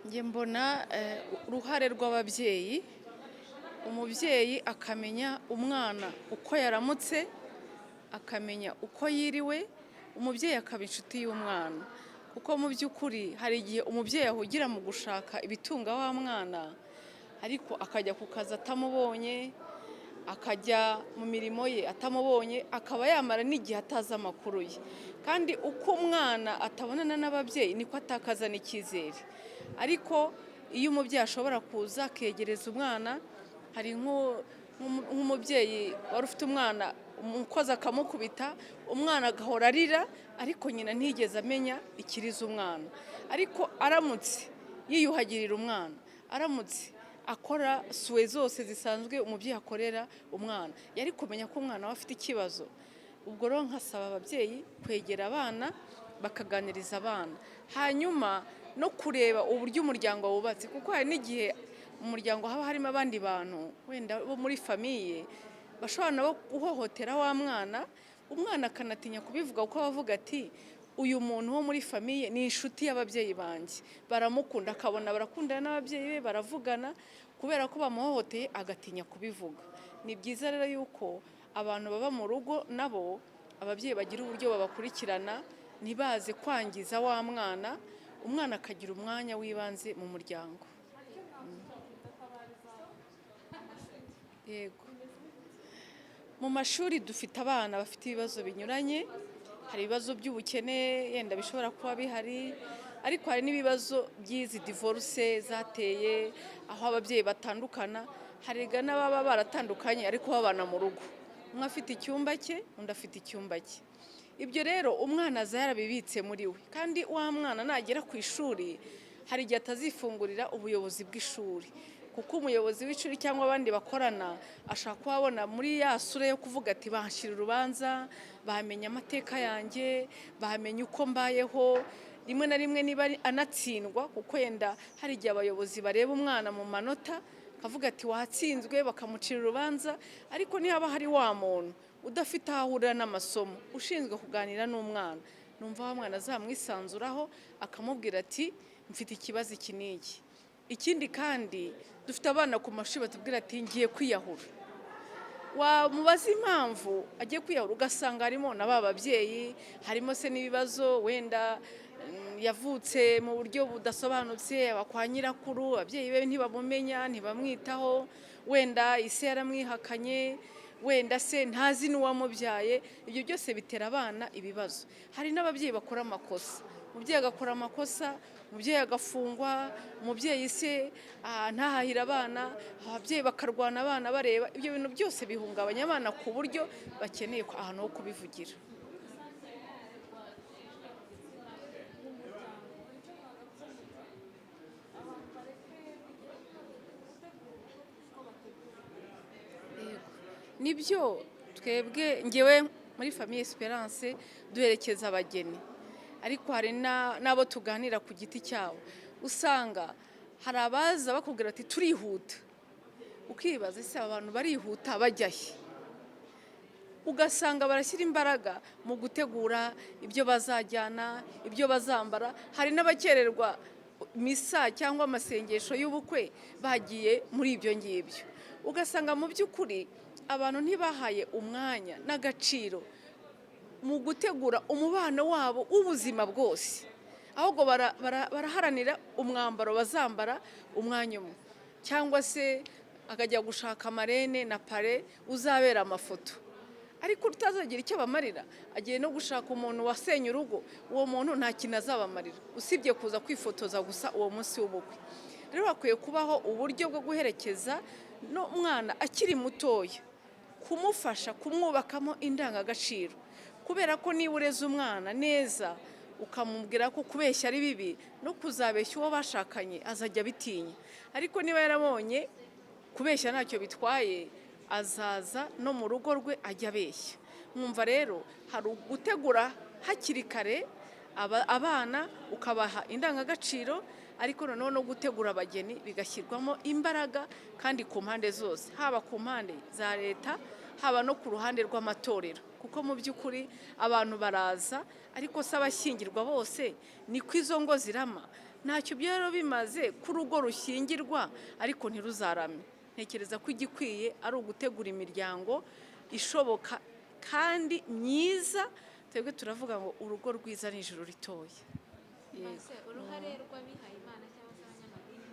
Njye mbona uruhare rw'ababyeyi, umubyeyi akamenya umwana uko yaramutse, akamenya uko yiriwe, umubyeyi akaba inshuti y'umwana. Kuko mu by'ukuri hari igihe umubyeyi ahugira mu gushaka ibitunga wa mwana, ariko akajya ku kazi atamubonye, akajya mu mirimo ye atamubonye, akaba yamara n'igihe atazi amakuru ye. Kandi uko umwana atabonana n'ababyeyi niko atakaza n'icyizere. Ariko iyo umubyeyi ashobora kuza akegereza umwana, hari nk'umubyeyi wari ufite umwana, umukozi akamukubita, umwana agahora arira, ariko nyina ntigeze amenya ikiriza umwana. Ariko aramutse yiyuhagirira umwana, aramutse akora suwe zose zisanzwe umubyeyi akorera umwana, yari kumenya ko umwana we afite ikibazo. Ubwo rero nkasaba ababyeyi kwegera abana, bakaganiriza abana, hanyuma no kureba uburyo umuryango wubatse, kuko hari n'igihe mu muryango haba harimo abandi bantu wenda bo muri famiye bashobora nabo guhohotera wa mwana, umwana akanatinya kubivuga kuko abavuga ati uyu muntu wo muri famiye ni inshuti y'ababyeyi banjye, baramukunda, akabona barakundana n'ababyeyi be, baravugana, kubera ko bamuhohoteye agatinya kubivuga. Ni byiza rero yuko abantu baba mu rugo nabo ababyeyi bagira uburyo babakurikirana, ntibaze kwangiza wa mwana, umwana akagira umwanya w'ibanze mu muryango. Yego, mu mashuri dufite abana bafite ibibazo binyuranye, hari ibibazo by'ubukene yenda bishobora kuba bihari, ariko hari n'ibibazo by'izi divorce zateye aho ababyeyi batandukana. Hariga n'ababa baratandukanye ariko babana mu rugo, umwe afite icyumba cye, undi afite icyumba cye. Ibyo rero umwana aza yarabibitse muri we, kandi wa mwana nagera ku ishuri hari igihe atazifungurira ubuyobozi bw'ishuri, kuko umuyobozi w'ishuri cyangwa abandi bakorana ashaka kuhabona muri ya sura yo kuvuga ati banshyira urubanza, bamenya amateka yanjye, bamenya uko mbayeho. Rimwe na rimwe niba anatsindwa, kuko yenda hari igihe abayobozi bareba umwana mu manota akavuga ati watsinzwe, bakamucira urubanza. Ariko nihaba hari wa muntu udafite aho ahurira n'amasomo, ushinzwe kuganira n'umwana, numva wa mwana azamwisanzuraho akamubwira ati mfite ikibazo iki n'iki. Ikindi kandi dufite abana ku mashuri batubwira ati ngiye kwiyahura, wamubaza impamvu agiye kwiyahura ugasanga harimo na ba babyeyi, harimo se n'ibibazo wenda yavutse mu buryo budasobanutse, kwa nyirakuru, ababyeyi be ntibamumenya, ntibamwitaho, wenda ise yaramwihakanye, wenda se ntazi n'uwamubyaye. Ibyo byose bitera abana ibibazo. Hari n'ababyeyi bakora amakosa, umubyeyi agakora amakosa, umubyeyi agafungwa, umubyeyi se ntahahira abana, ababyeyi bakarwana abana bareba. Ibyo bintu byose bihungabanya abana ku buryo bakeneye ahantu ho kubivugira. Nibyo twebwe, ngewe muri Famille Esperance duherekeza abageni, ariko hari n'abo tuganira ku giti cyabo. Usanga hari abaza bakubwira ati turihuta, ukibaza ese abantu barihuta bajya he? Ugasanga barashyira imbaraga mu gutegura ibyo bazajyana, ibyo bazambara. Hari n'abakererwa misa cyangwa amasengesho y'ubukwe bagiye muri ibyo ngibyo. Ugasanga mu by'ukuri abantu ntibahaye umwanya n'agaciro mu gutegura umubano wabo w'ubuzima bwose, ahubwo baraharanira umwambaro bazambara umwanya umwe, cyangwa se akajya gushaka amarene na pare uzabera amafoto, ariko utazagira icyo bamarira. Agiye no gushaka umuntu wasenye urugo, uwo muntu nta kintu azabamarira usibye kuza kwifotoza gusa uwo munsi w'ubukwe. Rero hakwiye kubaho uburyo bwo guherekeza n'umwana akiri mutoya, kumufasha kumwubakamo indangagaciro, kubera ko niba ureze umwana neza ukamubwira ko kubeshya ari bibi, no kuzabeshya uwo bashakanye azajya bitinya. Ariko niba yarabonye kubeshya ntacyo bitwaye, azaza no mu rugo rwe ajya abeshya. Mwumva rero hari gutegura hakiri kare abana, ukabaha indangagaciro, ariko noneho no gutegura abageni bigashyirwamo imbaraga, kandi ku mpande zose, haba ku mpande za leta, haba no ku ruhande rw'amatorero. kuko mu by'ukuri abantu baraza ariko se abashyingirwa bose niko izo ngo zirama. Ntacyo byari bimaze ko urugo rushyingirwa ariko ntiruzarame. Ntekereza ko igikwiye ari ugutegura imiryango ishoboka kandi myiza. Twebwe turavuga ngo urugo rwiza ni ijuru ritoya. uruhare rw'abihaye Imana cyangwa se abanyamadini